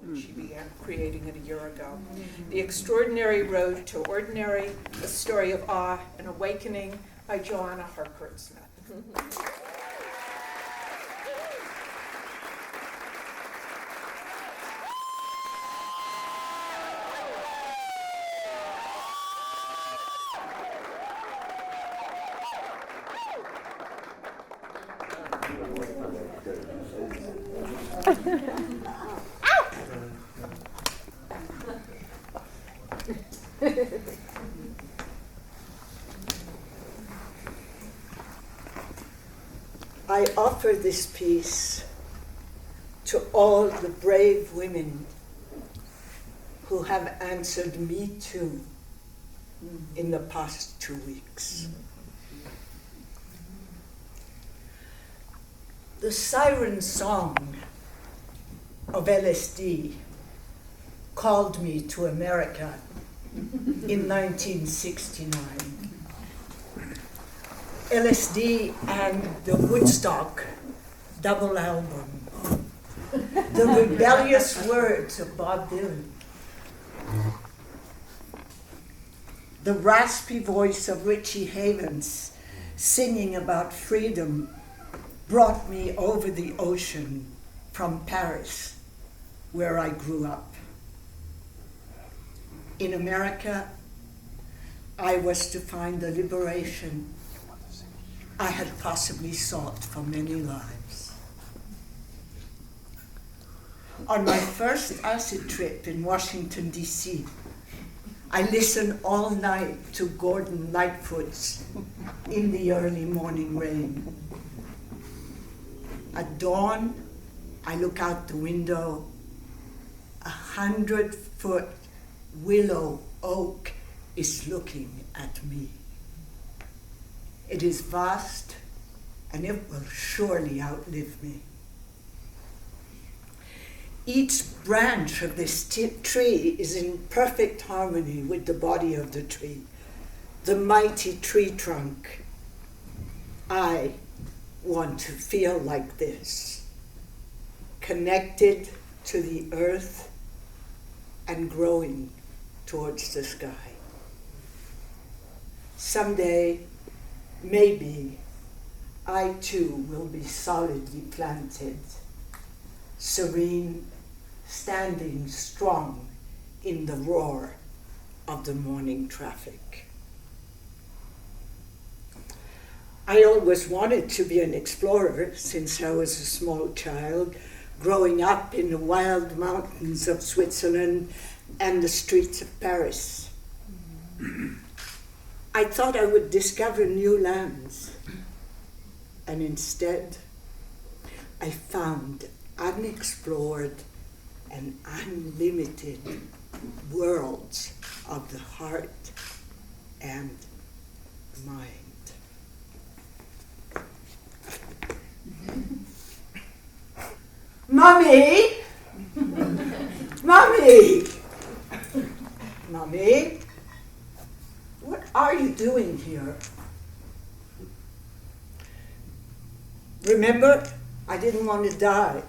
which she began creating it a year ago. The Extraordinary Road to Ordinary, a story of awe and awakening by Joanna Harcourt-Smith. I offer this piece to all the brave women who have answered me too in the past 2 weeks. The siren song of LSD called me to America in 1969. LSD and the Woodstock double album. The rebellious words of Bob Dylan. The raspy voice of Richie Havens singing about freedom brought me over the ocean from Paris, where I grew up. In America, I was to find the liberation I had possibly sought for many lives. On my first acid trip in Washington, D.C., I listened all night to Gordon Lightfoot's In the Early Morning Rain. At dawn, I look out the window. 100-foot willow oak is looking at me. It is vast, and it will surely outlive me. Each branch of this tree is in perfect harmony with the body of the tree, the mighty tree trunk. I want to feel like this, connected to the earth and growing towards the sky. Someday, maybe, I too will be solidly planted, serene, standing strong in the roar of the morning traffic. I always wanted to be an explorer since I was a small child, growing up in the wild mountains of Switzerland and the streets of Paris. I thought I would discover new lands, and instead I found unexplored and unlimited worlds of the heart and mind. Mommy! Mommy! Mommy? What are you doing here? Remember, I didn't want to die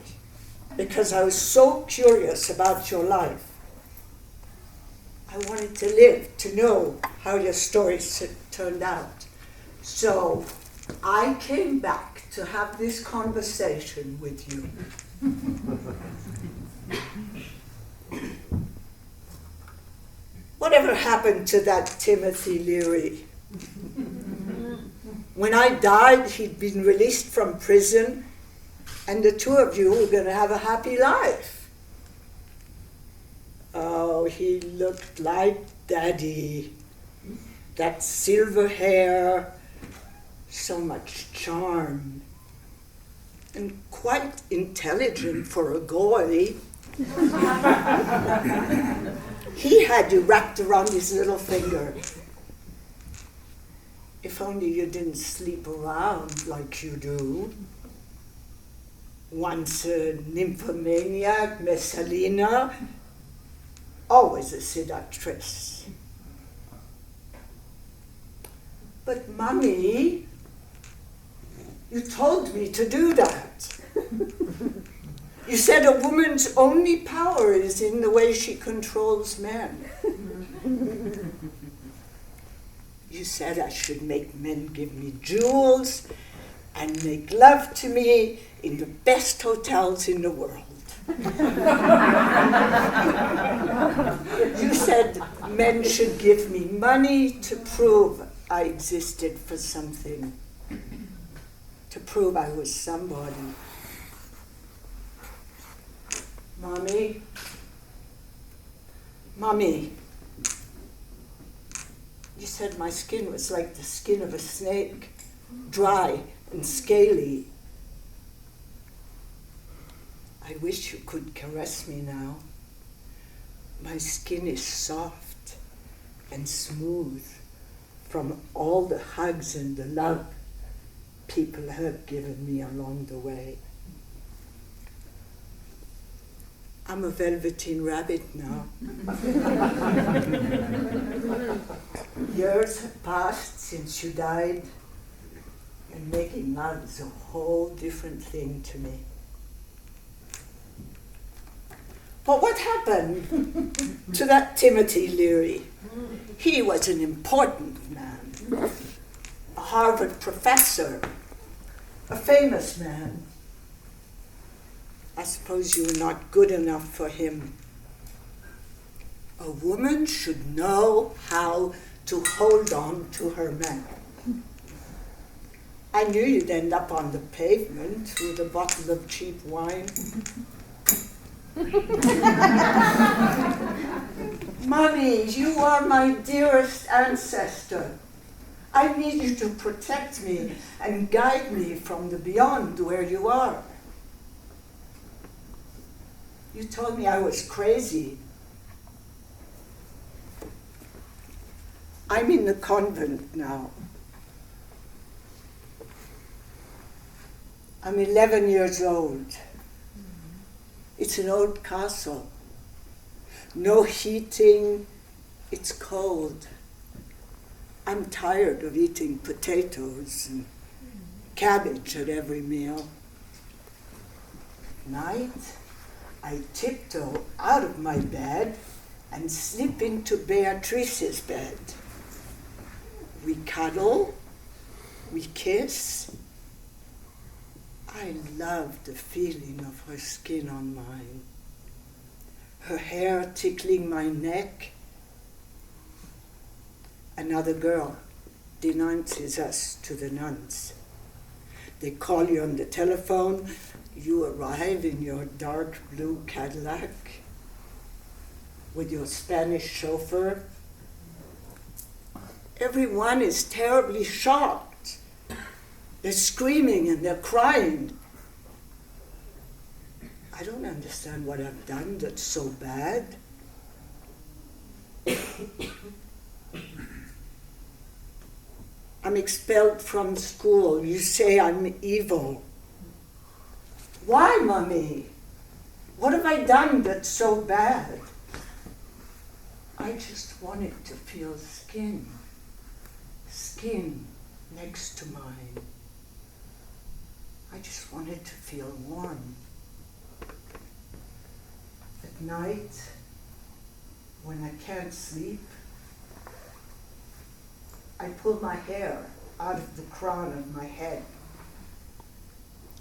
because I was so curious about your life. I wanted to live, to know how your story turned out. So I came back to have this conversation with you. Whatever happened to that Timothy Leary? When I died, he'd been released from prison, and the two of you were going to have a happy life. Oh, he looked like Daddy. That silver hair, so much charm, and quite intelligent for a goy. He had you wrapped around his little finger. If only you didn't sleep around like you do. Once a nymphomaniac, Messalina, always a seductress. But Mommy, you told me to do that. You said a woman's only power is in the way she controls men. You said I should make men give me jewels and make love to me in the best hotels in the world. You said men should give me money to prove I existed for something, to prove I was somebody. Mommy, you said my skin was like the skin of a snake, dry and scaly. I wish you could caress me now. My skin is soft and smooth from all the hugs and the love people have given me along the way. I'm a velveteen rabbit now. Years have passed since you died, and making love is a whole different thing to me. But what happened to that Timothy Leary? He was an important man, a Harvard professor, a famous man. I suppose you were not good enough for him. A woman should know how to hold on to her man. I knew you'd end up on the pavement with a bottle of cheap wine. Mommy, you are my dearest ancestor. I need you to protect me and guide me from the beyond where you are. You told me I was crazy. I'm in the convent now. I'm 11 years old. It's an old castle. No heating, it's cold. I'm tired of eating potatoes and cabbage at every meal. At night, I tiptoe out of my bed and slip into Beatrice's bed. We cuddle, we kiss. I love the feeling of her skin on mine, her hair tickling my neck. Another girl denounces us to the nuns. They call you on the telephone. You arrive in your dark blue Cadillac with your Spanish chauffeur. Everyone is terribly shocked. They're screaming and they're crying. I don't understand what I've done that's so bad. I'm expelled from school. You say I'm evil. Why, Mommy? What have I done that's so bad? I just wanted to feel skin next to mine. I just wanted to feel warm. At night, when I can't sleep, I pull my hair out of the crown of my head.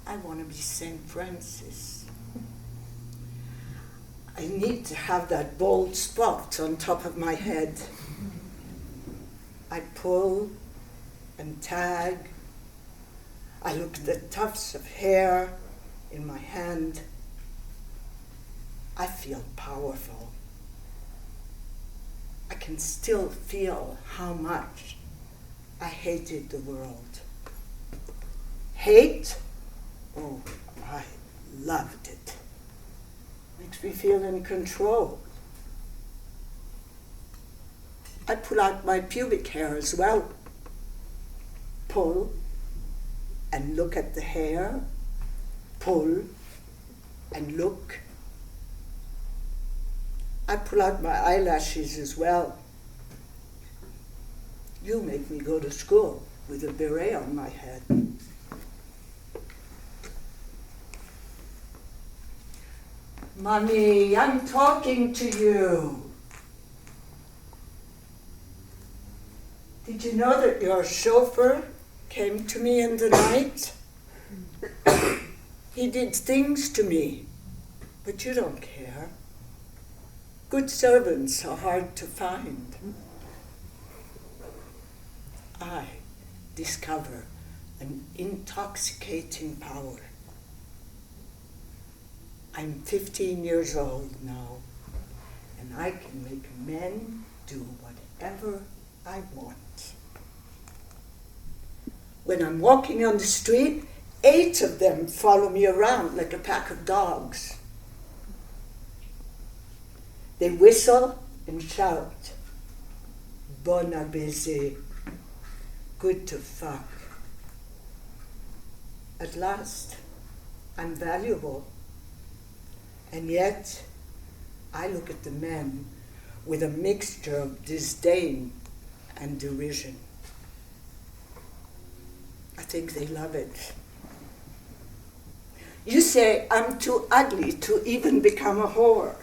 I want to be St. Francis. I need to have that bald spot on top of my head. I pull and tag. I look at the tufts of hair in my hand. I feel powerful. I can still feel how much I hated the world. Hate? Oh, I loved it. Makes me feel in control. I pull out my pubic hair as well. Pull and look at the hair. Pull and look. I pull out my eyelashes as well. You make me go to school with a beret on my head. Mommy, I'm talking to you. Did you know that your chauffeur came to me in the night? He did things to me, but you don't care. Good servants are hard to find. I discover an intoxicating power. I'm 15 years old now, and I can make men do whatever I want. When I'm walking on the street, 8 of them follow me around like a pack of dogs. They whistle and shout, "Bon baiser," good to fuck. At last, I'm valuable. And yet, I look at the men with a mixture of disdain and derision. I think they love it. You say I'm too ugly to even become a whore.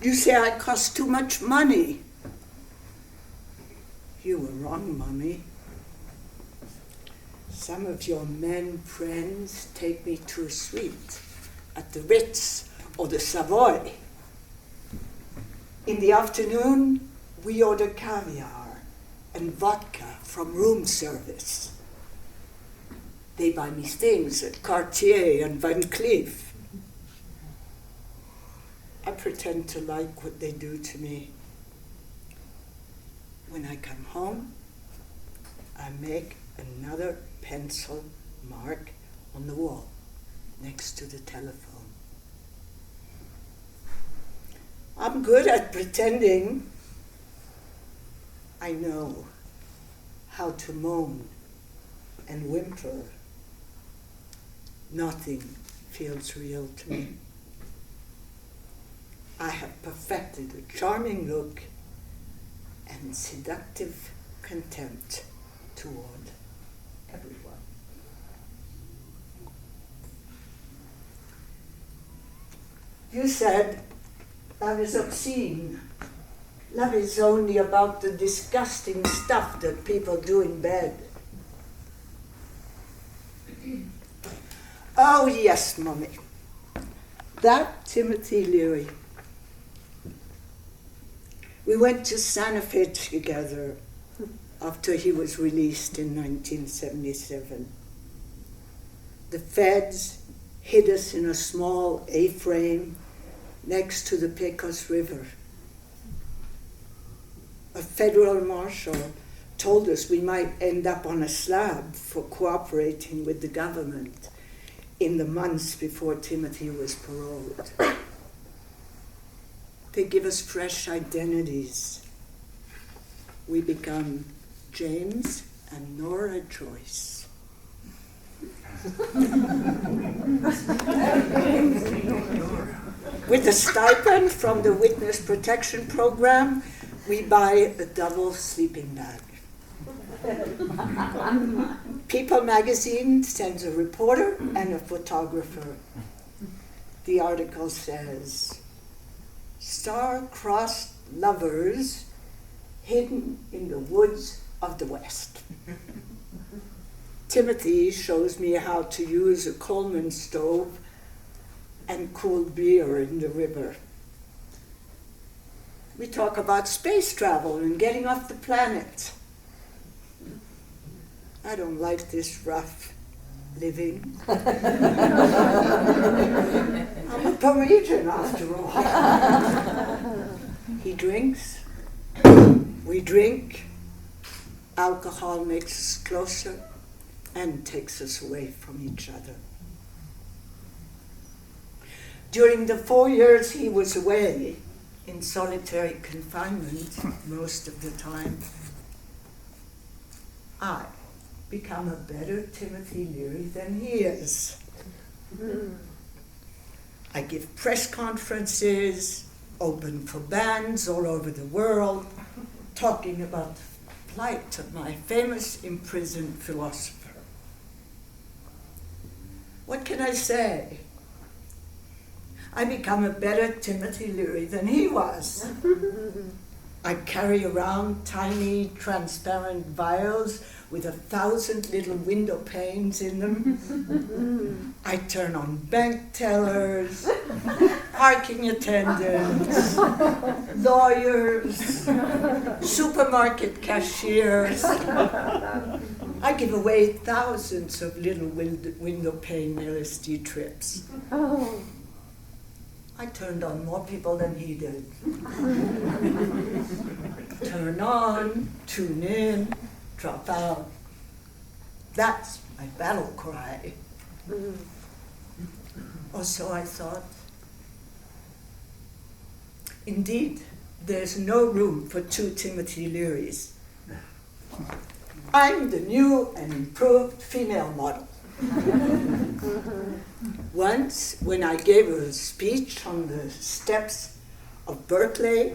You say I cost too much money. You were wrong, Mommy. Some of your men friends take me to a suite at the Ritz or the Savoy. In the afternoon, we order caviar and vodka from room service. They buy me things at Cartier and Van Cleef. I pretend to like what they do to me. When I come home, I make another pencil mark on the wall next to the telephone. I'm good at pretending. I know how to moan and whimper. Nothing feels real to me. I have perfected a charming look and seductive contempt toward everyone. You said love is obscene. Love is only about the disgusting stuff that people do in bed. Oh yes, Mommy. That Timothy Leary. We went to Santa Fe together after he was released in 1977. The feds hid us in a small A-frame next to the Pecos River. A federal marshal told us we might end up on a slab for cooperating with the government in the months before Timothy was paroled. They give us fresh identities. We become James and Nora Joyce. With the stipend from the Witness Protection Program, we buy a double sleeping bag. People magazine sends a reporter and a photographer. The article says, "Star-crossed lovers hidden in the woods of the West." Timothy shows me how to use a Coleman stove and cooled beer in the river. We talk about space travel and getting off the planet. I don't like this rough living. I'm a Parisian after all. He drinks, we drink. Alcohol makes us closer and takes us away from each other. During the 4 years he was away, in solitary confinement most of the time, I become a better Timothy Leary than he is. I give press conferences, open for bands all over the world, talking about the plight of my famous imprisoned philosopher. What can I say? I become a better Timothy Leary than he was. I carry around tiny transparent vials with 1,000 little window panes in them. I turn on bank tellers, parking attendants, lawyers, supermarket cashiers. I give away thousands of little window pane LSD trips. I turned on more people than he did. Turn on, tune in, drop out. That's my battle cry. Or so I thought. Indeed, there's no room for two Timothy Learys. I'm the new and improved female model. Once, when I gave a speech on the steps of Berkeley,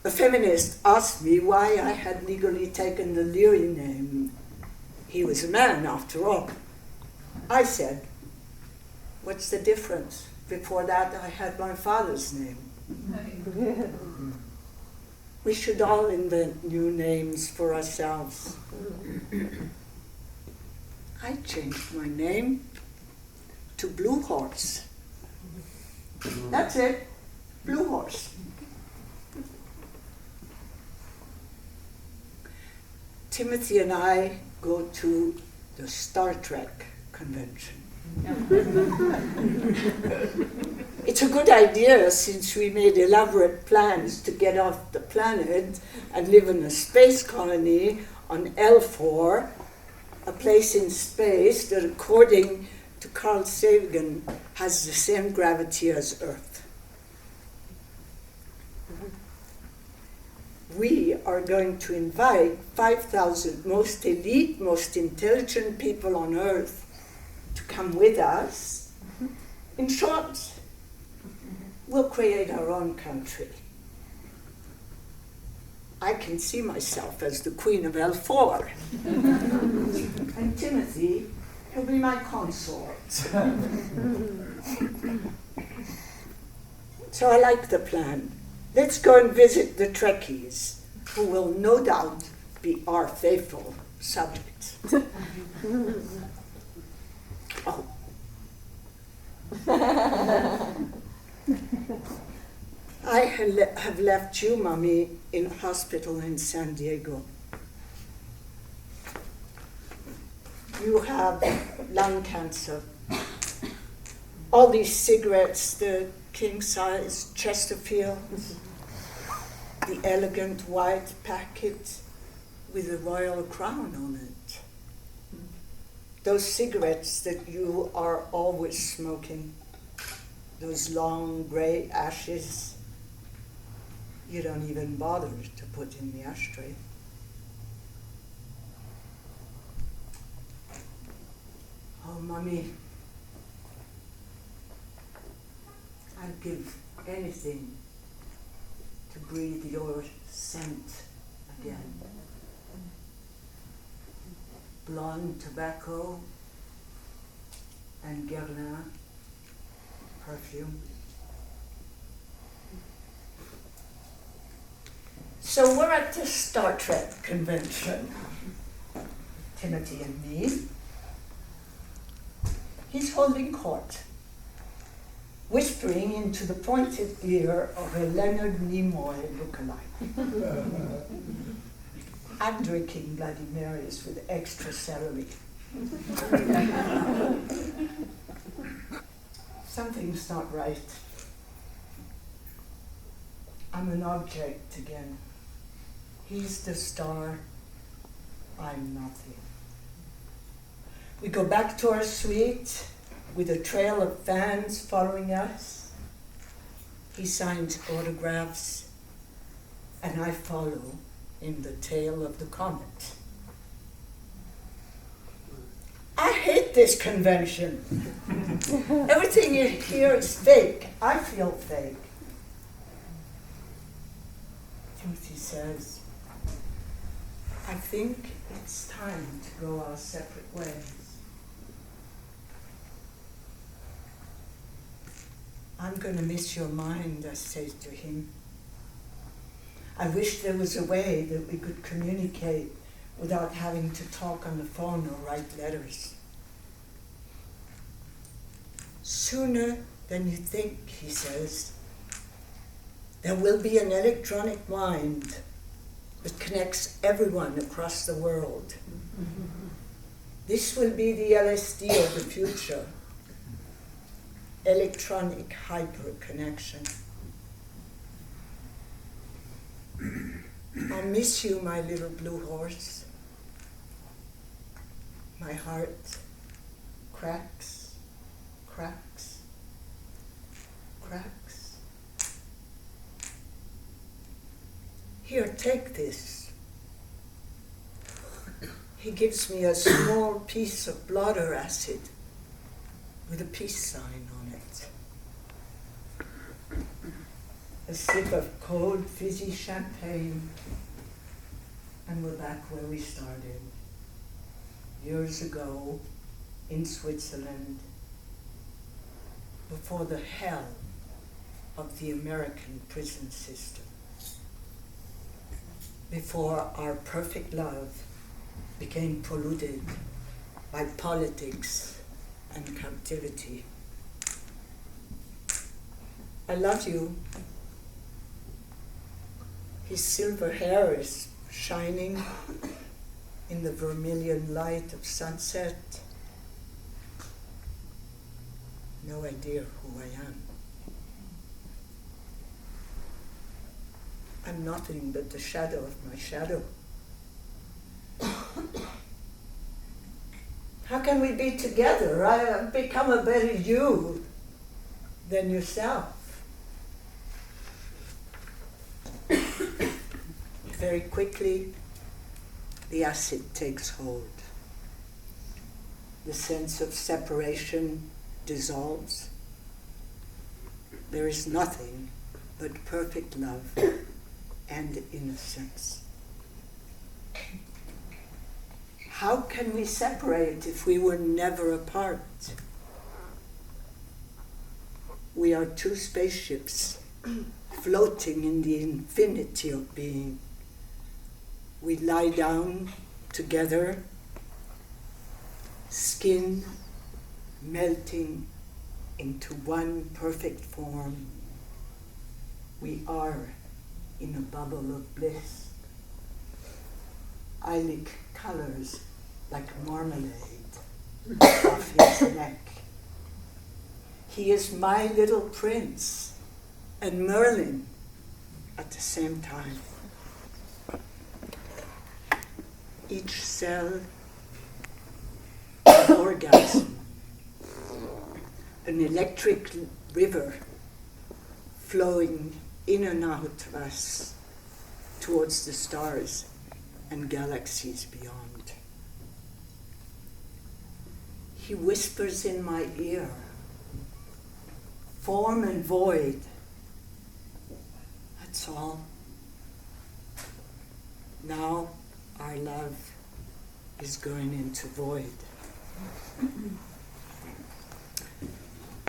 a feminist asked me why I had legally taken the Leary name. He was a man, after all. I said, what's the difference? Before that, I had my father's name. We should all invent new names for ourselves. I changed my name to Blue Horse. That's it, Blue Horse. Timothy and I go to the Star Trek convention. It's a good idea since we made elaborate plans to get off the planet and live in a space colony on L4, a place in space that, according to Carl Sagan, has the same gravity as Earth. We are going to invite 5,000 most elite, most intelligent people on Earth to come with us. In short, we'll create our own country. I can see myself as the queen of L4. And Timothy will be my consort. So I like the plan. Let's go and visit the Trekkies, who will no doubt be our faithful subjects. Oh. I have left you, Mommy, in a hospital in San Diego. You have lung cancer. All these cigarettes, the king-size Chesterfields, the elegant white packet with a royal crown on it. Those cigarettes that you are always smoking, those long gray ashes, you don't even bother to put in the ashtray. Oh, Mommy, I'd give anything to breathe your scent again. Blonde tobacco and Guerlain perfume. So we're at the Star Trek convention, Timothy and me. He's holding court, whispering into the pointed ear of a Leonard Nimoy lookalike. I'm drinking Bloody Marys with extra celery. Something's not right. I'm an object again. He's the star, I'm nothing. We go back to our suite with a trail of fans following us. He signs autographs, and I follow in the tail of the comet. I hate this convention. Everything here is fake. I feel fake. Timothy says, I think it's time to go our separate ways. I'm going to miss your mind, I say to him. I wish there was a way that we could communicate without having to talk on the phone or write letters. Sooner than you think, he says, there will be an electronic mind that connects everyone across the world. This will be the LSD of the future. Electronic hyperconnection. I'll miss you, my little blue horse. My heart cracks, cracks, cracks. Here, take this. He gives me a small piece of blotter acid with a peace sign on it. A sip of cold, fizzy champagne, and we're back where we started. Years ago, in Switzerland, before the hell of the American prison system, before our perfect love became polluted by politics and captivity. I love you. His silver hair is shining in the vermilion light of sunset. No idea who I am. I'm nothing but the shadow of my shadow. How can we be together? I've become a better you than yourself. Very quickly, the acid takes hold. The sense of separation dissolves. There is nothing but perfect love and innocence. How can we separate if we were never apart? We are two spaceships floating in the infinity of being. We lie down together, skin melting into one perfect form. We are in a bubble of bliss. I lick colors like marmalade off his neck. He is my little prince and Merlin at the same time. Each cell an orgasm, an electric river flowing in and out of us towards the stars and galaxies beyond. He whispers in my ear, form and void. That's all. Now our love is going into void.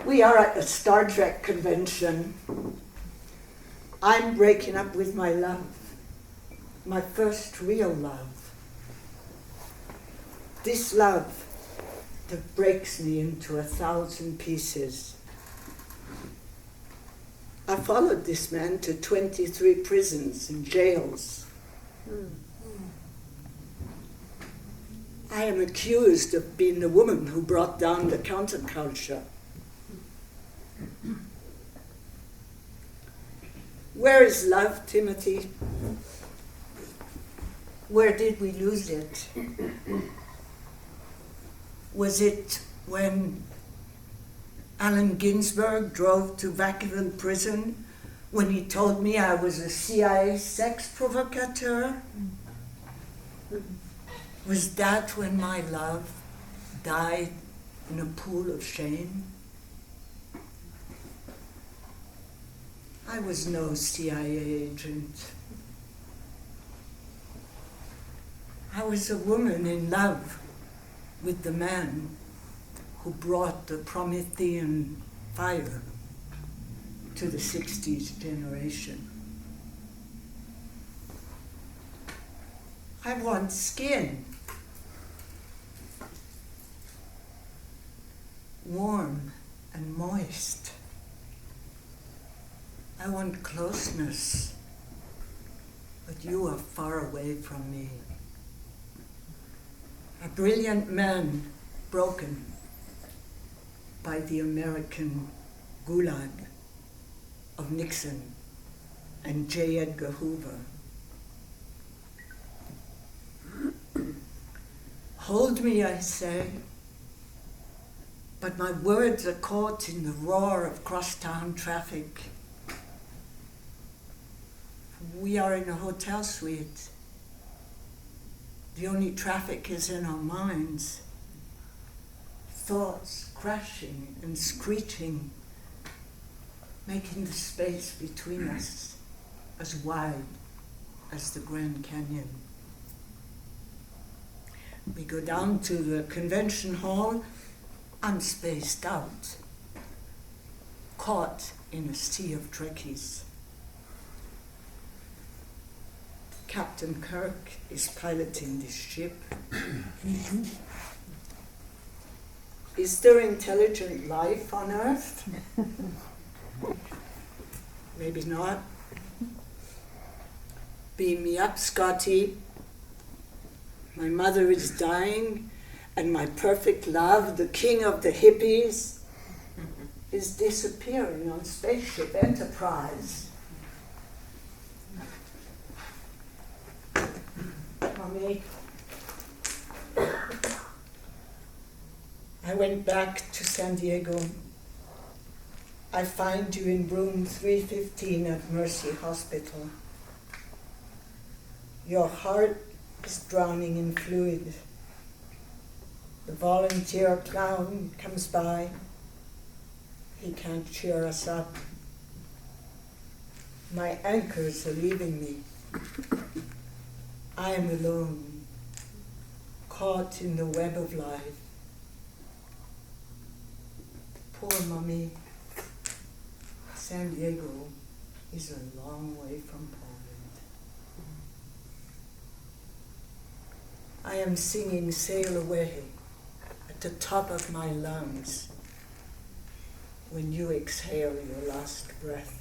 We are at a Star Trek convention. I'm breaking up with my love, my first real love. This love that breaks me into 1,000 pieces. I followed this man to 23 prisons and jails. I am accused of being the woman who brought down the counterculture. Where is love, Timothy? Where did we lose it? Was it when Allen Ginsberg drove to Vatican prison when he told me I was a CIA sex provocateur? Was that when my love died in a pool of shame? I was no CIA agent. I was a woman in love with the man who brought the Promethean fire to the 60s generation. I want skin, warm and moist. I want closeness, but you are far away from me. A brilliant man broken by the American gulag of Nixon and J. Edgar Hoover. Hold me, I say, but my words are caught in the roar of crosstown traffic. We are in a hotel suite. The only traffic is in our minds. Thoughts crashing and screeching, making the space between us as wide as the Grand Canyon. We go down to the convention hall. I'm spaced out, caught in a sea of Trekkies. Captain Kirk is piloting this ship. Is there intelligent life on Earth? Maybe not. Beam me up, Scotty. My mother is dying, and my perfect love, the king of the hippies, is disappearing on Spaceship Enterprise. Mommy, I went back to San Diego. I find you in room 315 at Mercy Hospital. Your heart is drowning in fluid. The volunteer clown comes by. He can't cheer us up. My anchors are leaving me. I am alone, caught in the web of life. Poor Mommy. San Diego is a long way from Poland. I am singing Sail Away at the top of my lungs when you exhale your last breath.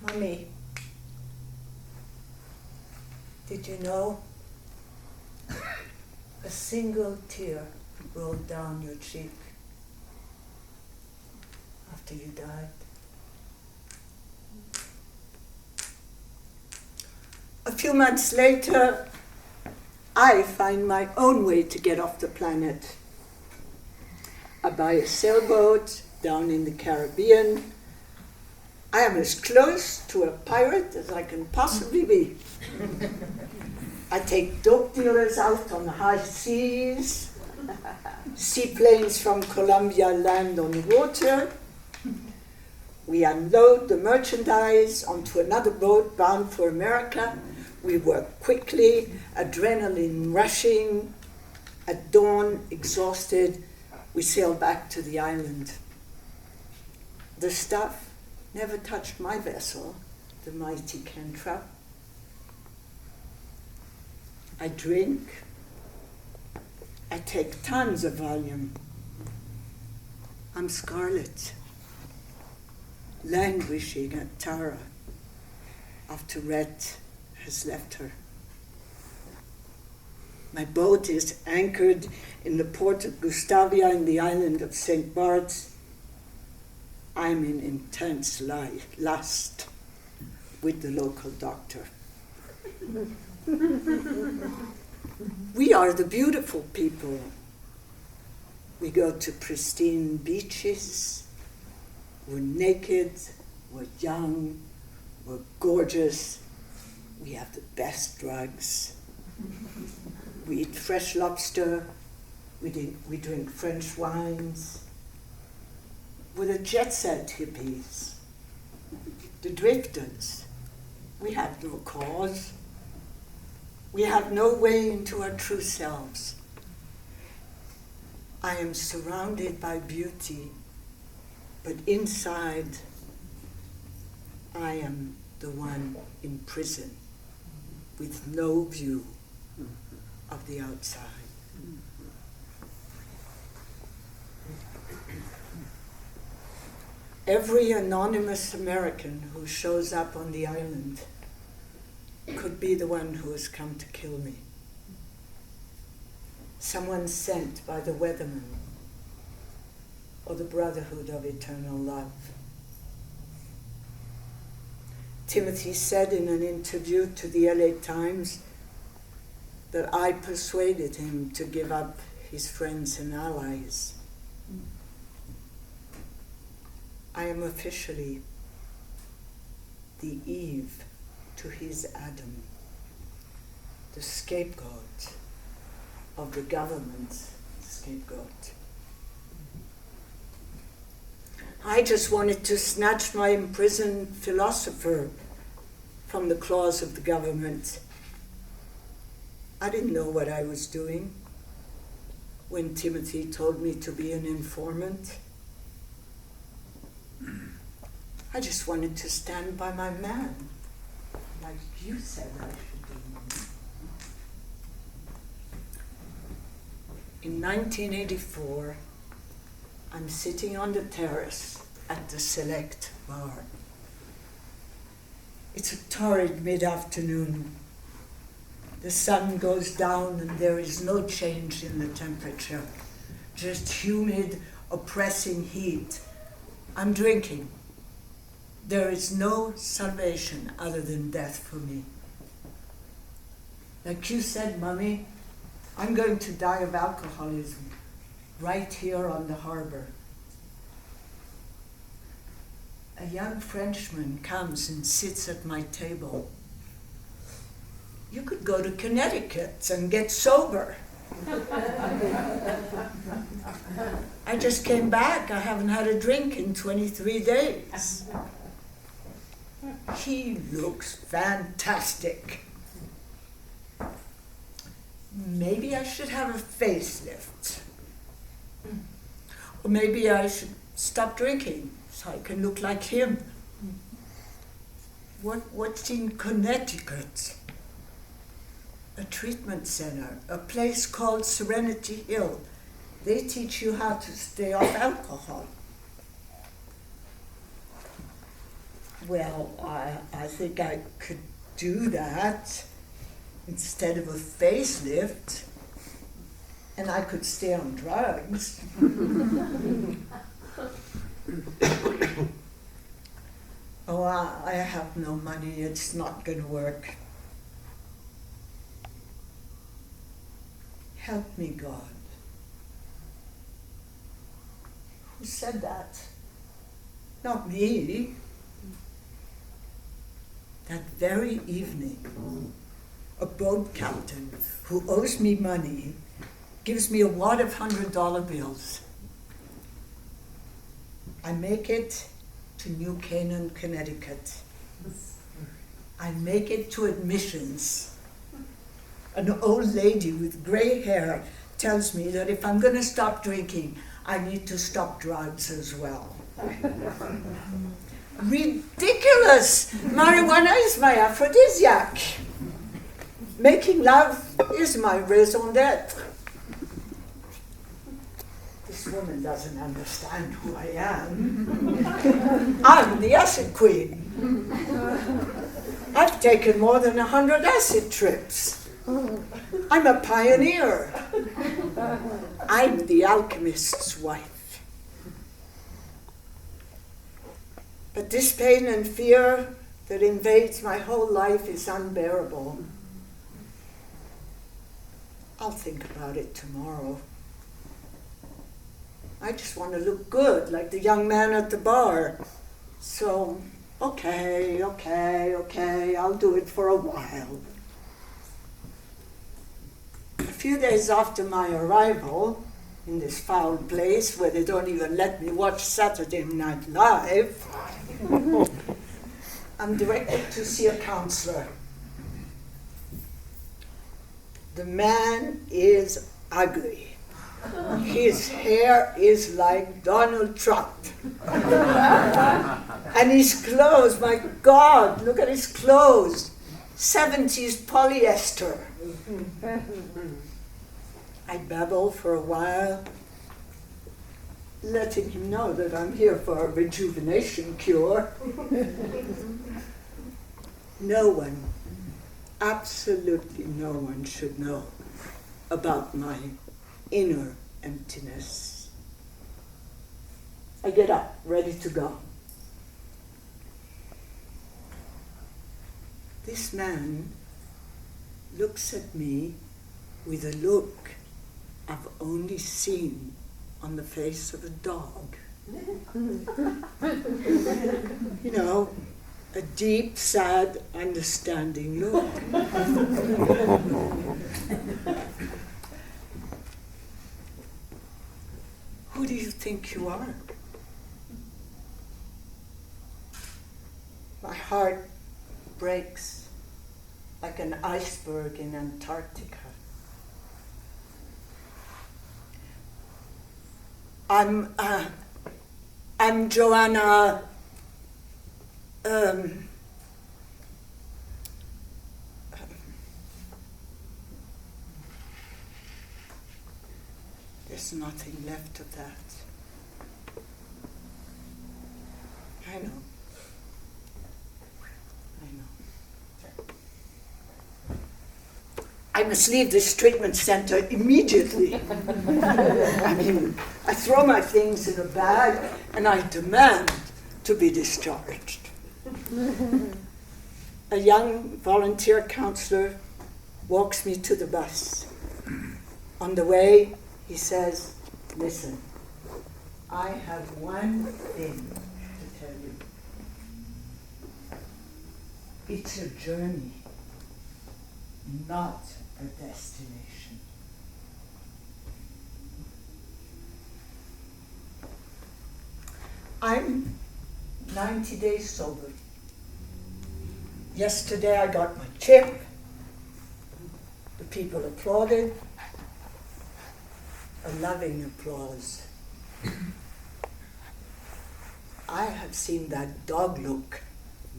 Mommy, did you know a single tear rolled down your cheek after you died? A few months later, I find my own way to get off the planet. I buy a sailboat down in the Caribbean. I am as close to a pirate as I can possibly be. I take dope dealers out on the high seas. Seaplanes from Colombia land on the water. We unload the merchandise onto another boat bound for America. We work quickly, adrenaline rushing. At dawn, exhausted, we sail back to the island. The stuff never touched my vessel, the mighty Cantrap. I drink. I take tons of Valium. I'm Scarlet, languishing at Tara after Rhett has left her. My boat is anchored in the port of Gustavia in the island of St. Bart's. I'm in intense lust with the local doctor. We are the beautiful people. We go to pristine beaches. We're naked, we're young, we're gorgeous. We have the best drugs. We eat fresh lobster. We drink French wines. We're the jet set hippies, the drifters. We have no cause. We have no way into our true selves. I am surrounded by beauty, But inside, I am the one in prison with no view of the outside. Every anonymous American who shows up on the island could be the one who has come to kill me. Someone sent by the weatherman or the Brotherhood of Eternal Love. Timothy said in an interview to the LA Times that I persuaded him to give up his friends and allies. I am officially the Eve to his Adam, the scapegoat of the government's scapegoat. I just wanted to snatch my imprisoned philosopher from the claws of the government. I didn't know what I was doing when Timothy told me to be an informant. I just wanted to stand by my man, like you said I should do. In 1984, I'm sitting on the terrace at the Select bar. It's a torrid mid-afternoon. The sun goes down and there is no change in the temperature, just humid, oppressing heat. I'm drinking. There is no salvation other than death for me. Like you said, Mummy, I'm going to die of alcoholism right here on the harbor. A young Frenchman comes and sits at my table. You could go to Connecticut and get sober. I just came back. I haven't had a drink in 23 days. He looks fantastic. Maybe I should have a facelift. Or maybe I should stop drinking so I can look like him. What's in Connecticut? A treatment center, a place called Serenity Hill. They teach you how to stay off alcohol. Well, I think I could do that instead of a facelift, and I could stay on drugs. Oh, I have no money. It's not going to work. Help me, God. Who said that? Not me. That very evening, a boat captain who owes me money gives me a wad of $100 bills. I make it to New Canaan, Connecticut. I make it to admissions. An old lady with gray hair tells me that if I'm going to stop drinking, I need to stop drugs as well. Ridiculous! Marijuana is my aphrodisiac. Making love is my raison d'etre. This woman doesn't understand who I am. I'm the acid queen. I've taken more than 100 acid trips. I'm a pioneer. I'm the alchemist's wife. But this pain and fear that invades my whole life is unbearable. I'll think about it tomorrow. I just want to look good, like the young man at the bar. So, okay, I'll do it for a while. A few days after my arrival in this foul place where they don't even let me watch Saturday Night Live, I'm directed to see a counselor. The man is ugly. His hair is like Donald Trump. And his clothes, my God, look at his clothes. 70s polyester. I babble for a while, letting him know that I'm here for a rejuvenation cure. No one, absolutely no one should know about my inner emptiness. I get up, ready to go. This man looks at me with a look I've only seen on the face of a dog. You know, a deep, sad, understanding look. Who do you think you are? My heart breaks like an iceberg in Antarctica. I'm Joanna. There's nothing left of that. I know. I must leave this treatment center immediately. I mean, I throw my things in a bag and I demand to be discharged. A young volunteer counselor walks me to the bus. On the way, he says, "Listen, I have one thing to tell you. It's a journey, not a destination." I'm 90 days sober. Yesterday I got my chip. The people applauded. A loving applause. I have seen that dog look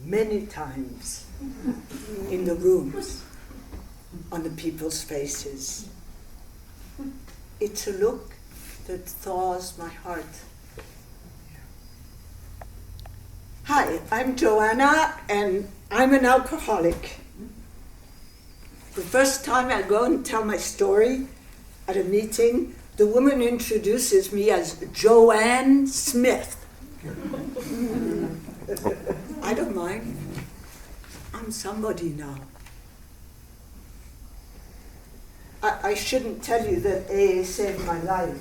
many times in the rooms, on the people's faces. It's a look that thaws my heart. Hi, I'm Joanna, and I'm an alcoholic. The first time I go and tell my story at a meeting, the woman introduces me as Joanne Smith. I don't mind. I'm somebody now. I shouldn't tell you that AA saved my life,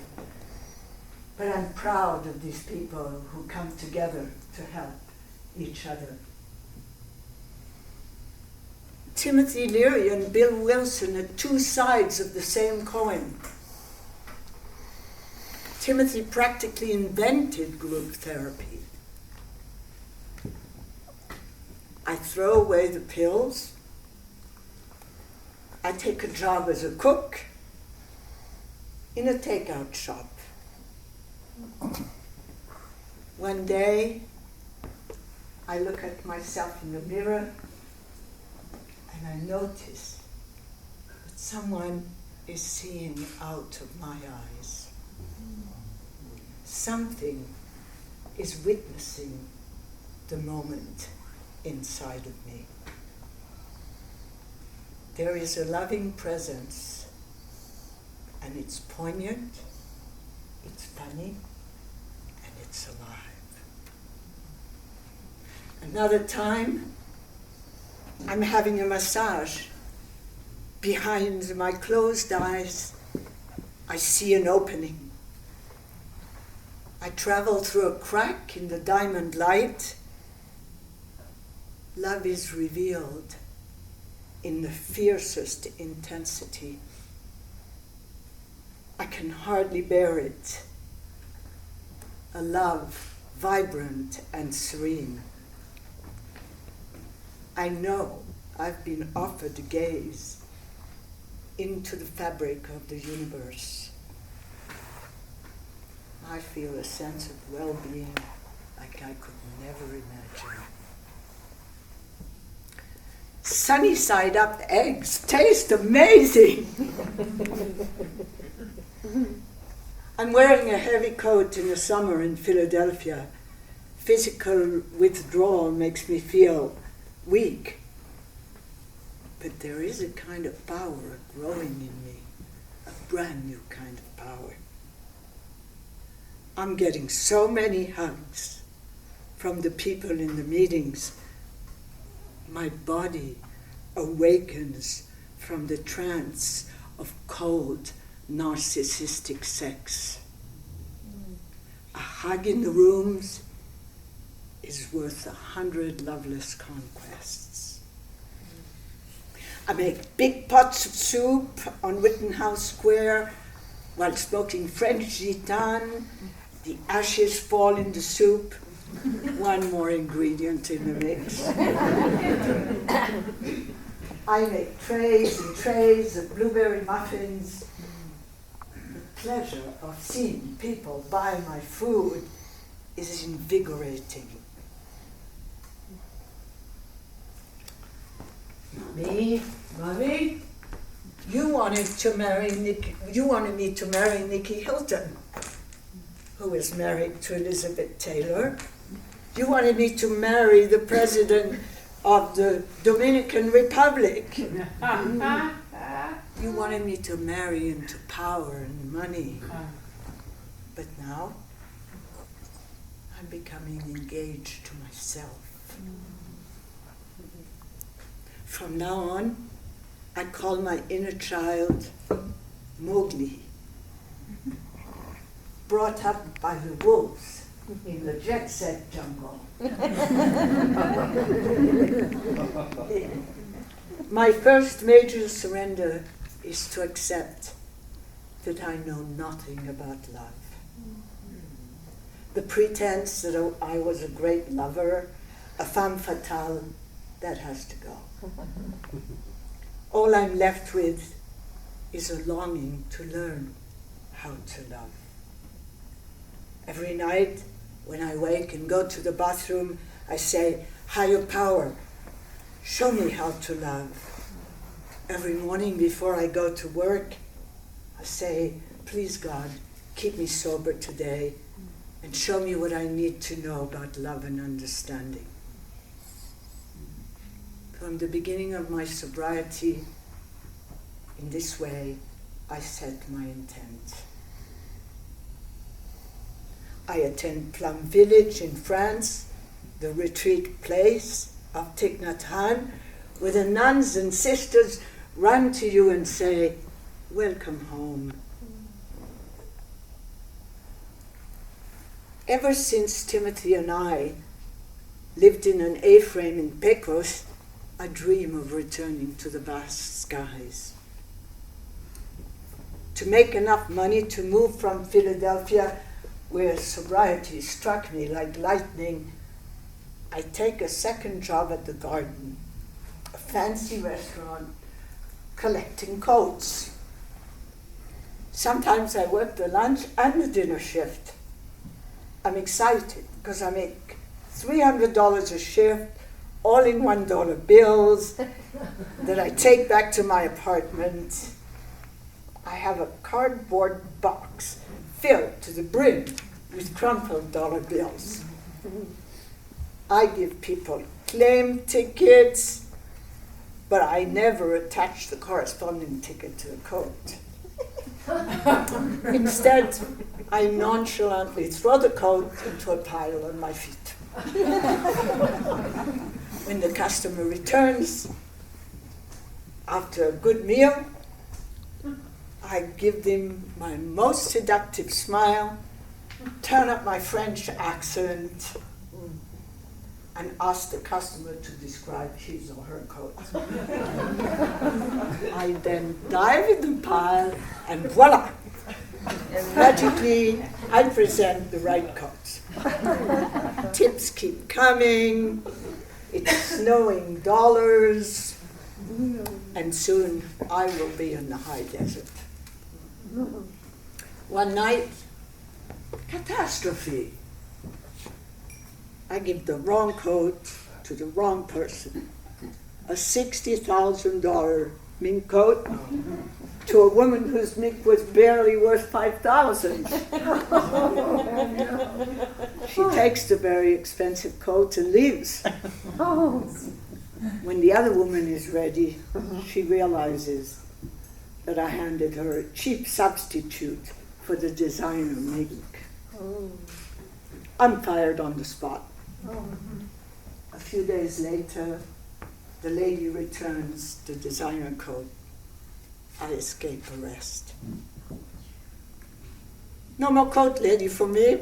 but I'm proud of these people who come together to help each other. Timothy Leary and Bill Wilson are two sides of the same coin. Timothy practically invented group therapy. I throw away the pills. I take a job as a cook in a takeout shop. One day, I look at myself in the mirror and I notice that someone is seeing out of my eyes. Something is witnessing the moment inside of me. There is a loving presence, and it's poignant, it's funny, and it's alive. Another time, I'm having a massage. Behind my closed eyes, I see an opening. I travel through a crack in the diamond light. Love is revealed in the fiercest intensity. I can hardly bear it. A love vibrant and serene. I know I've been offered a gaze into the fabric of the universe. I feel a sense of well-being like I could never imagine. Sunny side up eggs taste amazing. I'm wearing a heavy coat in the summer in Philadelphia. Physical withdrawal makes me feel weak. But there is a kind of power growing in me, a brand new kind of power. I'm getting so many hugs from the people in the meetings. My body awakens from the trance of cold, narcissistic sex. A hug in the rooms is worth 100 loveless conquests. I make big pots of soup on Rittenhouse Square while smoking French gitane. The ashes fall in the soup. One more ingredient in the mix. I make trays and trays of blueberry muffins. The pleasure of seeing people buy my food is invigorating. Mommy, you wanted me to marry Nikki Hilton, who is married to Elizabeth Taylor. You wanted me to marry the president of the Dominican Republic. You wanted me to marry into power and money. But now, I'm becoming engaged to myself. From now on, I call my inner child Mowgli, brought up by the wolves in the jet-set jungle. My first major surrender is to accept that I know nothing about love. The pretense that I was a great lover, a femme fatale, that has to go. All I'm left with is a longing to learn how to love. Every night when I wake and go to the bathroom, I say, higher power, show me how to love. Every morning before I go to work, I say, please God, keep me sober today and show me what I need to know about love and understanding. From the beginning of my sobriety, in this way, I set my intent. I attend Plum Village in France, the retreat place of Thich Nhat Hanh, where the nuns and sisters run to you and say, welcome home. Ever since Timothy and I lived in an A-frame in Pecos, I dream of returning to the vast skies. To make enough money to move from Philadelphia, where sobriety struck me like lightning, I take a second job at the Garden, a fancy restaurant, collecting coats. Sometimes I work the lunch and the dinner shift. I'm excited because I make $300 a shift, all in $1 bills that I take back to my apartment. I have a cardboard box filled to the brim with crumpled dollar bills. I give people claim tickets, but I never attach the corresponding ticket to the coat. Instead, I nonchalantly throw the coat into a pile on my feet. When the customer returns, after a good meal, I give them my most seductive smile, turn up my French accent, and ask the customer to describe his or her coat. I then dive in the pile, and voila! Magically, I present the right coat. Tips keep coming, it's snowing dollars, and soon I will be in the high desert. One night, Catastrophe. I give the wrong coat to the wrong person. A $60,000 mink coat to a woman whose mink was barely worth $5,000. She takes the very expensive coat and leaves. When the other woman is ready, she realizes that I handed her a cheap substitute for the designer mink. I'm fired on the spot. A few days later, the lady returns the designer coat. I escape arrest. No more coat, lady, for me.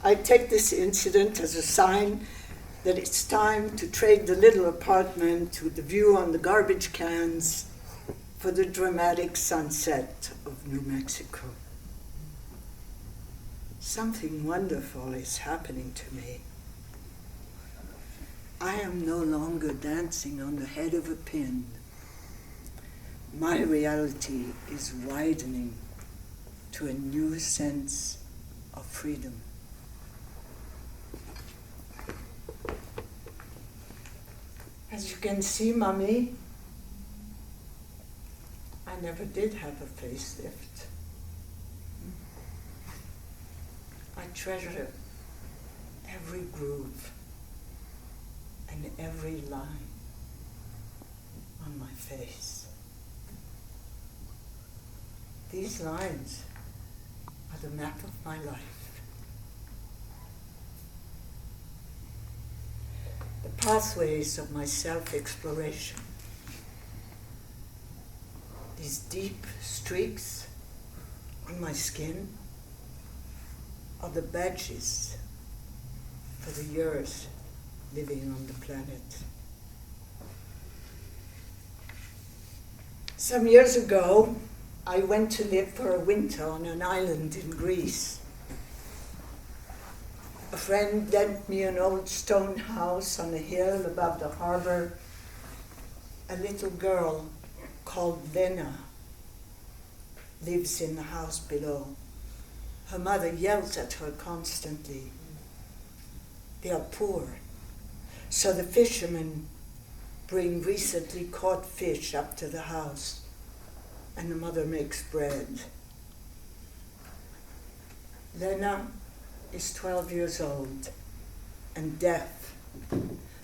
I take this incident as a sign that it's time to trade the little apartment with the view on the garbage cans for the dramatic sunset of New Mexico. Something wonderful is happening to me. I am no longer dancing on the head of a pin. My reality is widening to a new sense of freedom. As you can see, Mommy, I never did have a facelift. I treasure every groove and every line on my face. These lines are the map of my life. The pathways of my self-exploration. These deep streaks on my skin are the badges for the years living on the planet. Some years ago, I went to live for a winter on an island in Greece. A friend lent me an old stone house on a hill above the harbor. A little girl called Lena lives in the house below. Her mother yells at her constantly. They are poor, so the fishermen bring recently caught fish up to the house, and the mother makes bread. Lena is 12 years old and deaf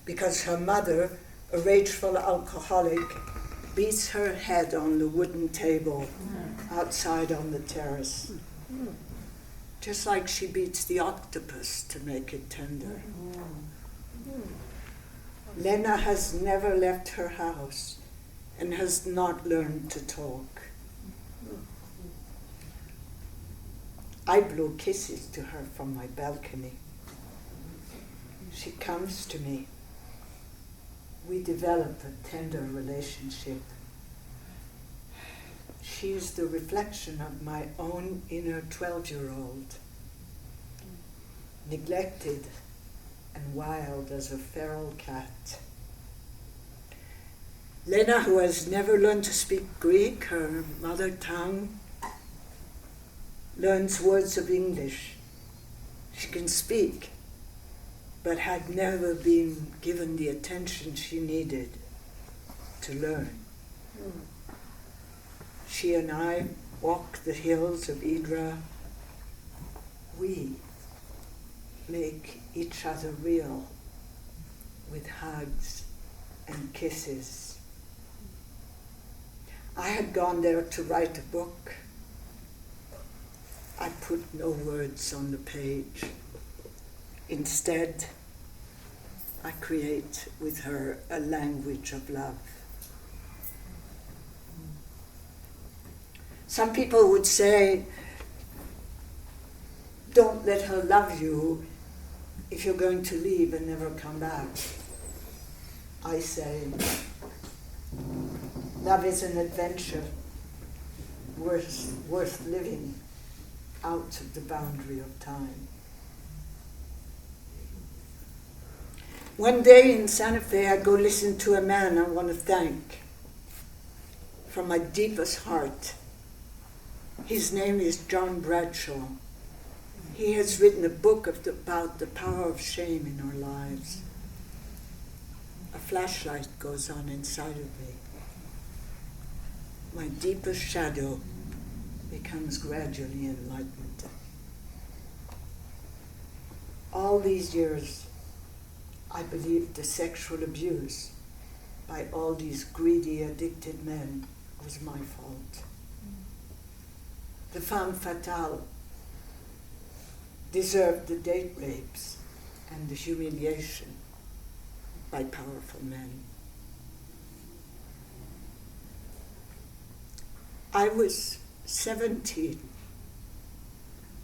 because her mother, a rageful alcoholic, beats her head on the wooden table outside on the terrace, just like she beats the octopus to make it tender. Lena has never left her house and has not learned to talk. I blow kisses to her from my balcony. She comes to me. We develop a tender relationship. She is the reflection of my own inner 12-year-old, neglected and wild as a feral cat. Lena, who has never learned to speak Greek, her mother tongue, learns words of English. She can speak, but had never been given the attention she needed to learn. She and I walk the hills of Idra. We make each other real with hugs and kisses. I had gone there to write a book. I put no words on the page. Instead, I create with her a language of love. Some people would say, don't let her love you if you're going to leave and never come back. I say, love is an adventure worth living out of the boundary of time. One day in Santa Fe, I go listen to a man I want to thank from my deepest heart. His name is John Bradshaw. He has written a book about the power of shame in our lives. A flashlight goes on inside of me. My deepest shadow becomes gradually enlightened. All these years, I believed the sexual abuse by all these greedy, addicted men was my fault. The femme fatale deserved the date rapes and the humiliation by powerful men. I was 17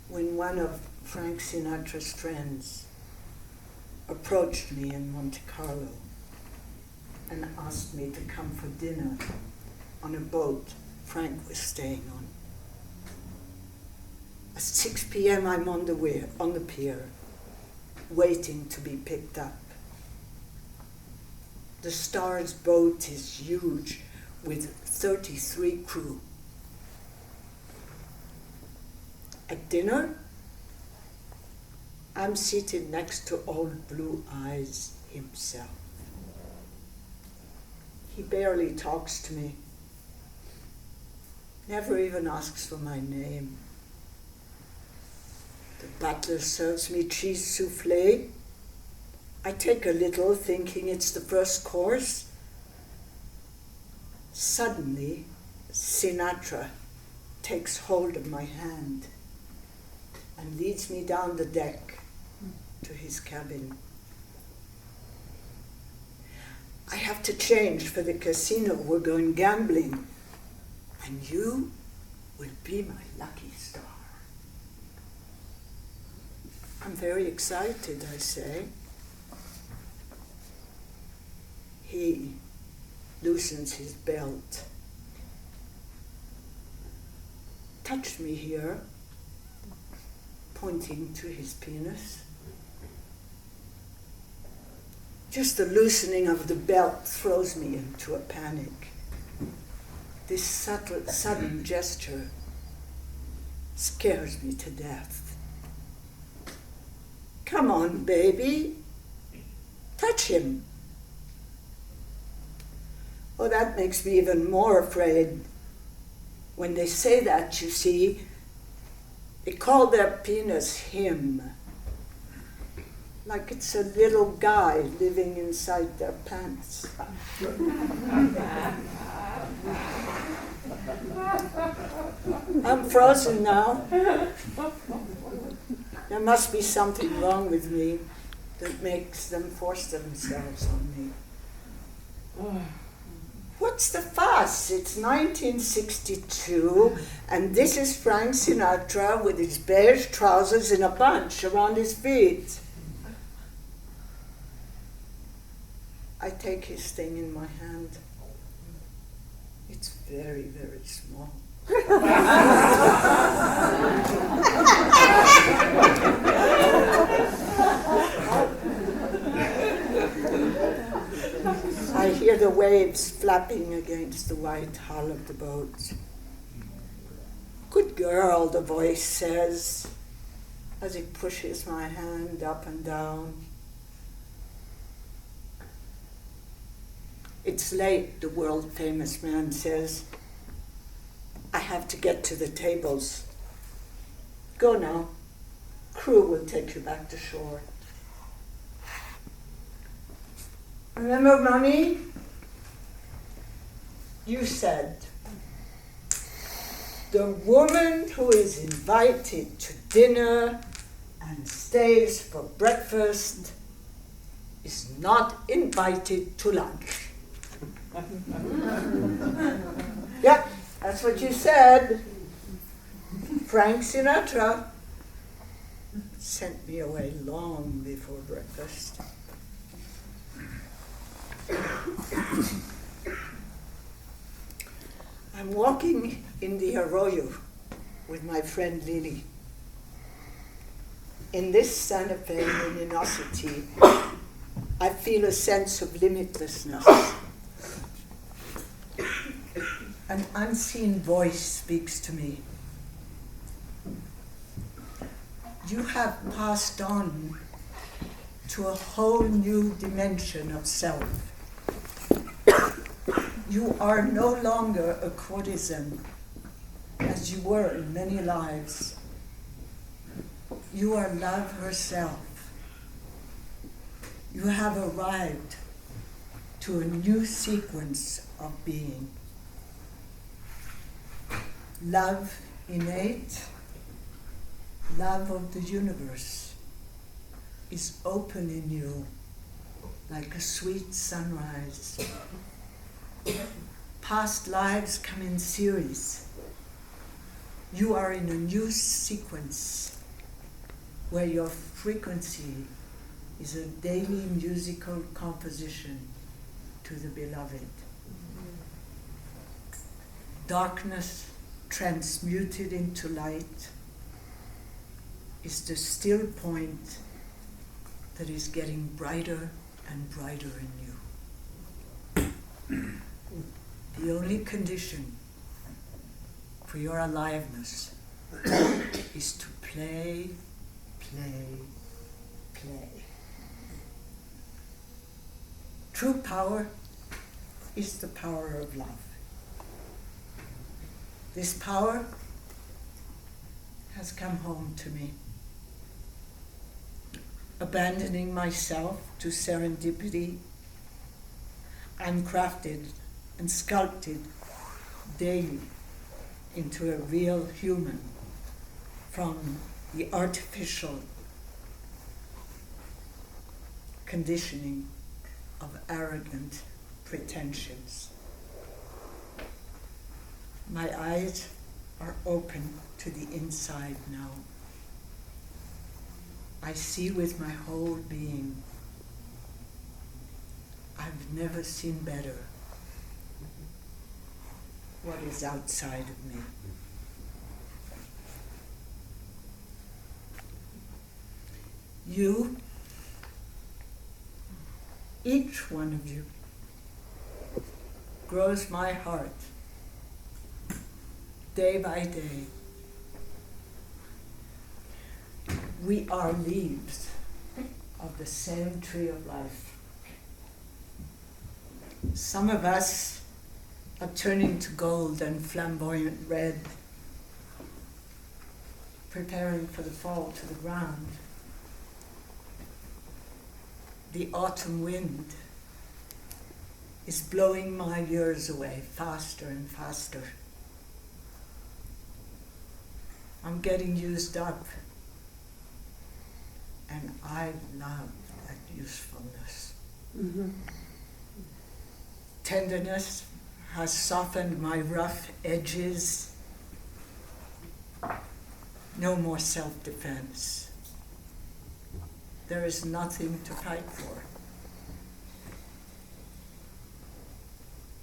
when one of Frank Sinatra's friends approached me in Monte Carlo and asked me to come for dinner on a boat Frank was staying on. At 6 p.m. I'm on the pier, waiting to be picked up. The Star's boat is huge with 33 crew. At dinner, I'm seated next to Old Blue Eyes himself. He barely talks to me, never even asks for my name. The butler serves me cheese soufflé. I take a little, thinking it's the first course. Suddenly, Sinatra takes hold of my hand and leads me down the deck to his cabin. I have to change for the casino. We're going gambling. And you will be my lucky star. I'm very excited, I say. He loosens his belt. Touch me here, pointing to his penis. Just the loosening of the belt throws me into a panic. This sudden gesture scares me to death. Come on, baby. Touch him. Oh, that makes me even more afraid. When they say that, you see, they call their penis him. Like it's a little guy living inside their pants. I'm frozen now. There must be something wrong with me that makes them force themselves on me. What's the fuss? It's 1962, and this is Frank Sinatra with his beige trousers in a bunch around his feet. I take his thing in my hand. It's very, very small. I hear the waves flapping against the white hull of the boat. Good girl, the voice says, as he pushes my hand up and down. It's late, the world-famous man says. I have to get to the tables. Go now. Crew will take you back to shore. Remember, Mommy? You said, the woman who is invited to dinner and stays for breakfast is not invited to lunch. Yep, that's what you said. Frank Sinatra sent me away long before breakfast. I'm walking in the arroyo with my friend Lily. In this Santa Fe luminosity, I feel a sense of limitlessness. An unseen voice speaks to me. you have passed on to a whole new dimension of self. You are no longer a courtesan as you were in many lives. You are love herself. You have arrived to a new sequence of being. Love innate, love of the universe is open in you like a sweet sunrise. Past lives come in series. You are in a new sequence where your frequency is a daily musical composition to the beloved. Darkness transmuted into light is the still point that is getting brighter and brighter in you. The only condition for your aliveness is to play, play, play. True power is the power of love. This power has come home to me. Abandoning myself to serendipity, I'm crafted and sculpted daily into a real human from the artificial conditioning of arrogant pretensions. My eyes are open to the inside now. I see with my whole being. I've never seen better what is outside of me. You, each one of you, grows my heart day by day. We are leaves of the same tree of life. Some of us are turning to gold and flamboyant red, preparing for the fall to the ground. The autumn wind is blowing my years away faster and faster. I'm getting used up, and I love that usefulness. Mm-hmm. Tenderness has softened my rough edges. No more self-defense. There is nothing to fight for.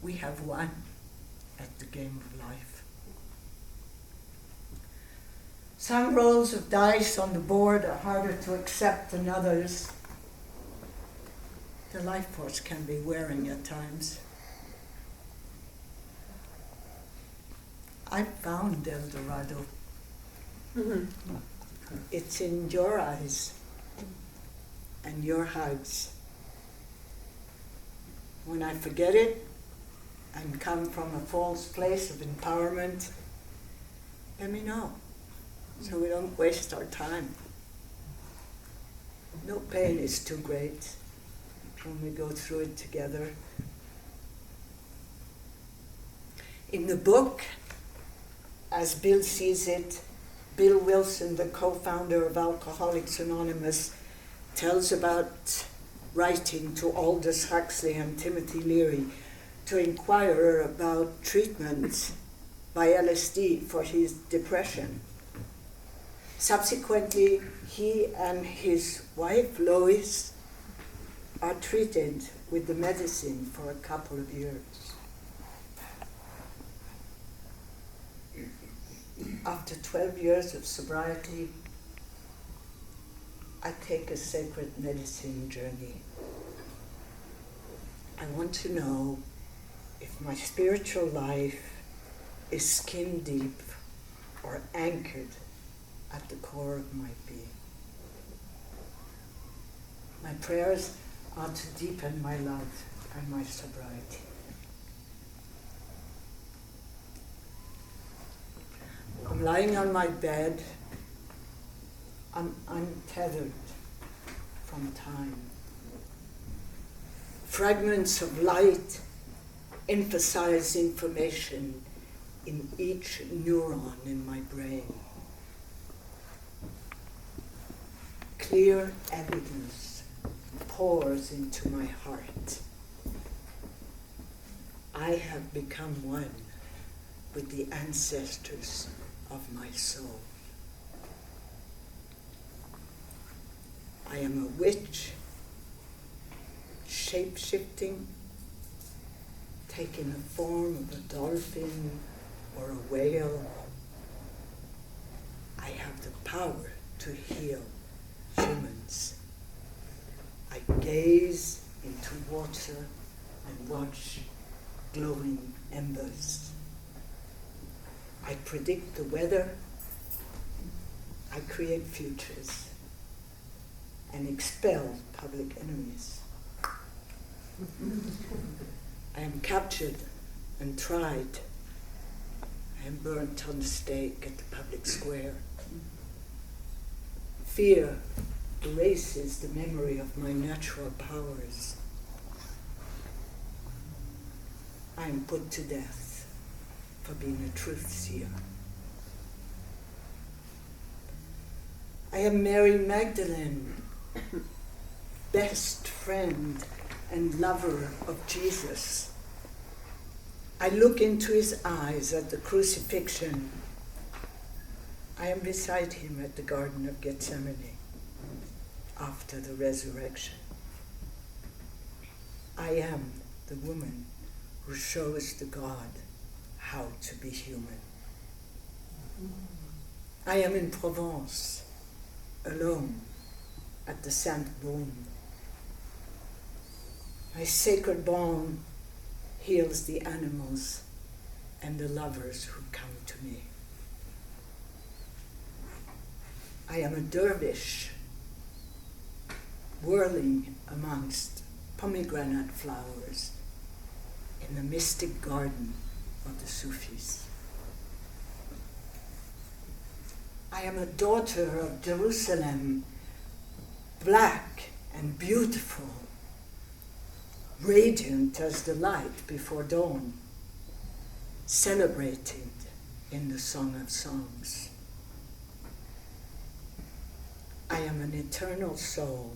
We have won at the game of life. Some rolls of dice on the board are harder to accept than others. The life force can be wearing at times. I found El Dorado. Mm-hmm. It's in your eyes and your hugs. When I forget it and come from a false place of empowerment, let me know so we don't waste our time. No pain is too great when we go through it together. In the book, as Bill sees it, Bill Wilson, the co-founder of Alcoholics Anonymous, tells about writing to Aldous Huxley and Timothy Leary to inquire about treatment by LSD for his depression. Subsequently, he and his wife, Lois, are treated with the medicine for a couple of years. After 12 years of sobriety, I take a sacred medicine journey. I want to know if my spiritual life is skin deep or anchored at the core of my being. My prayers are to deepen my love and my sobriety. I'm lying on my bed. I'm untethered from time. Fragments of light emphasize information in each neuron in my brain. Clear evidence pours into my heart. I have become one with the ancestors of my soul. I am a witch, shape-shifting, taking the form of a dolphin or a whale. I have the power to heal humans. I gaze into water and watch glowing embers. I predict the weather. I create futures and expel public enemies. I am captured and tried. I am burnt on the stake at the public square. Fear erases the memory of my natural powers. I am put to death for being a truth seer. I am Mary Magdalene, best friend and lover of Jesus. I look into his eyes at the crucifixion. I am beside him at the Garden of Gethsemane after the resurrection. I am the woman who shows the God how to be human. I am in Provence, alone at the Sainte-Baume. My sacred balm heals the animals and the lovers who come to me. I am a dervish, whirling amongst pomegranate flowers in the mystic garden of the Sufis. I am a daughter of Jerusalem, black and beautiful, radiant as the light before dawn, celebrated in the Song of Songs. I am an eternal soul,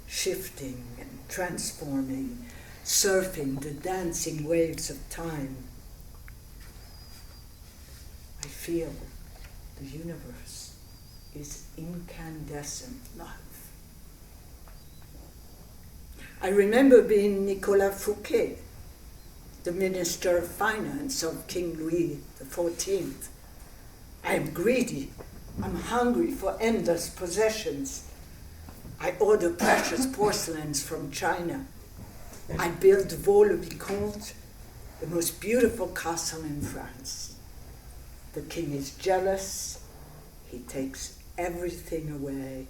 shifting and transforming, surfing the dancing waves of time. I feel the universe is incandescent love. I remember being Nicolas Fouquet, the Minister of Finance of King Louis XIV. I am greedy. I'm hungry for endless possessions. I order precious porcelains from China. I build Vaux-le-Vicomte, the most beautiful castle in France. The king is jealous. He takes everything away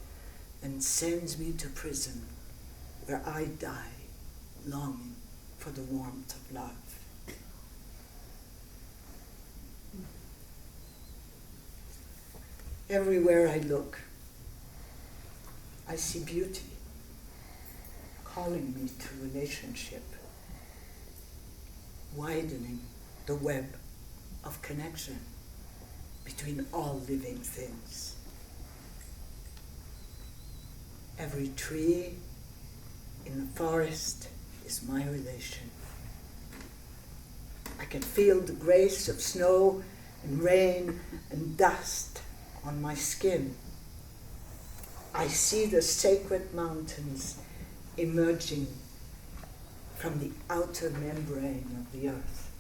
and sends me to prison, where I die, longing for the warmth of love. Everywhere I look, I see beauty calling me to relationship, widening the web of connection between all living things. Every tree in the forest is my relation. I can feel the grace of snow and rain and dust on my skin. I see the sacred mountains emerging from the outer membrane of the earth.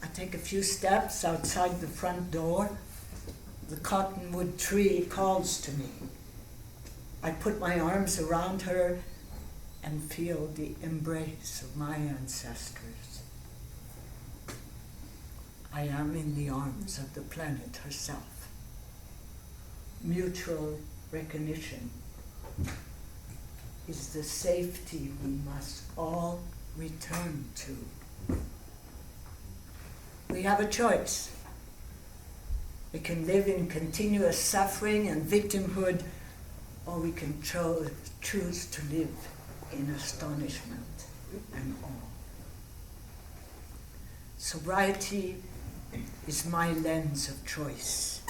I take a few steps outside the front door. The cottonwood tree calls to me. I put my arms around her and feel the embrace of my ancestors. I am in the arms of the planet herself. Mutual recognition is the safety we must all return to. We have a choice. We can live in continuous suffering and victimhood, or we can choose to live in astonishment and awe. Sobriety is my lens of choice.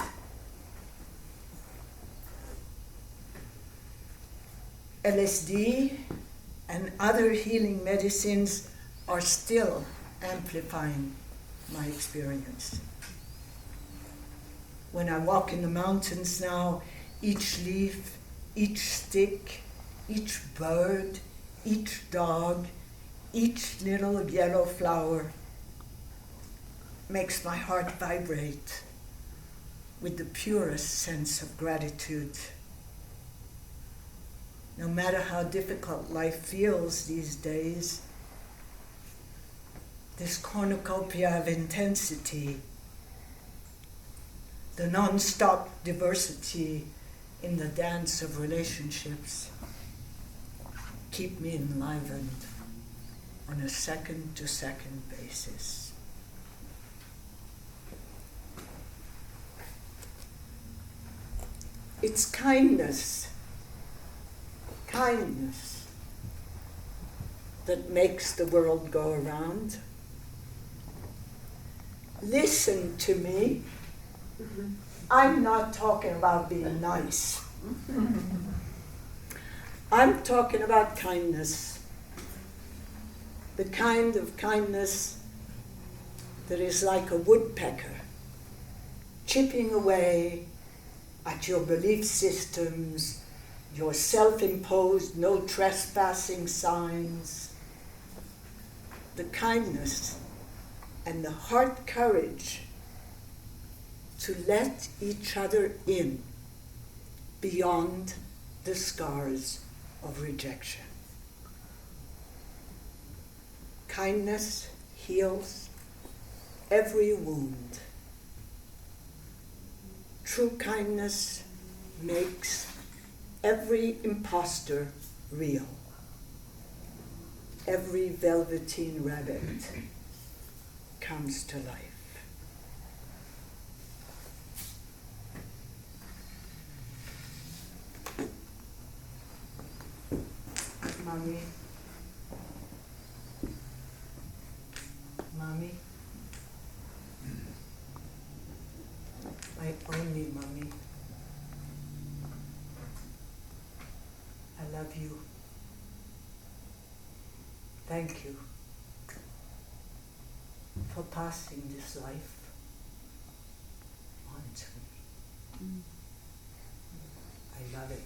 LSD and other healing medicines are still amplifying my experience. When I walk in the mountains now, each leaf, each stick, each bird, each dog, each little yellow flower makes my heart vibrate with the purest sense of gratitude. No matter how difficult life feels these days, this cornucopia of intensity, the non-stop diversity in the dance of relationships, keep me enlivened on a second-to-second basis. It's kindness that makes the world go around. Listen to me. I'm not talking about being nice. I'm talking about kindness. The kind of kindness that is like a woodpecker, chipping away at your belief systems, your self-imposed no trespassing signs. The kindness and the heart courage to let each other in beyond the scars of rejection. Kindness heals every wound. True kindness makes every imposter real. Every velveteen rabbit comes to life. Mommy. Mommy. My only mommy. I love you. Thank you for passing this life on to me. I love it.